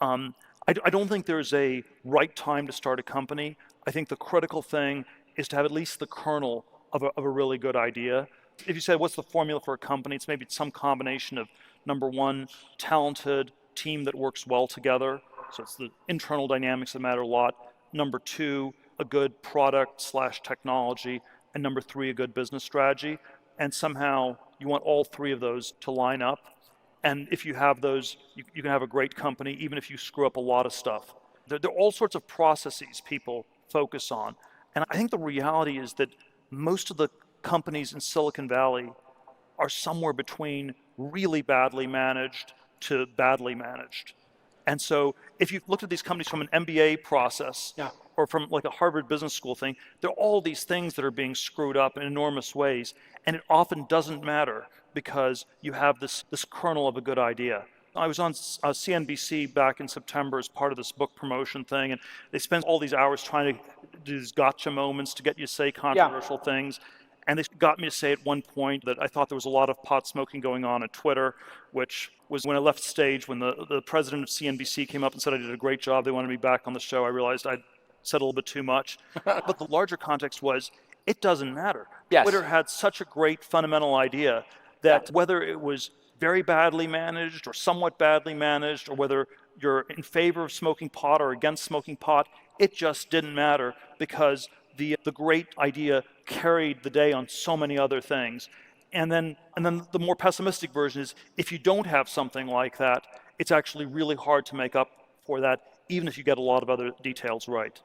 I don't think there's a right time to start a company. I think the critical thing is to have at least the kernel of a really good idea. If you say, what's the formula for a company? It's maybe some combination of, number one, talented team that works well together. So it's the internal dynamics that matter a lot. Number two, a good product slash technology. And number three, a good business strategy. And somehow you want all three of those to line up. And if you have those, you can have a great company, even if you screw up a lot of stuff. There are all sorts of processes people focus on. And I think the reality is that most of the companies in Silicon Valley are somewhere between really badly managed to badly managed. And so if you've looked at these companies from an MBA process, Yeah. or from like a Harvard Business School thing, there are all these things that are being screwed up in enormous ways. And it often doesn't matter because you have this kernel of a good idea. I was on CNBC back in September as part of this book promotion thing, and they spent all these hours trying to do these gotcha moments to get you to say controversial things. And they got me to say at one point that I thought there was a lot of pot smoking going on Twitter, which was when I left stage, when the president of CNBC came up and said I did a great job, they wanted me back on the show. I realized I'd said a little bit too much. But the larger context was, it doesn't matter. Yes. Twitter had such a great fundamental idea that whether it was very badly managed or somewhat badly managed, or whether you're in favor of smoking pot or against smoking pot, it just didn't matter because the great idea carried the day on so many other things. And then the more pessimistic version is, if you don't have something like that, it's actually really hard to make up for that, even if you get a lot of other details right.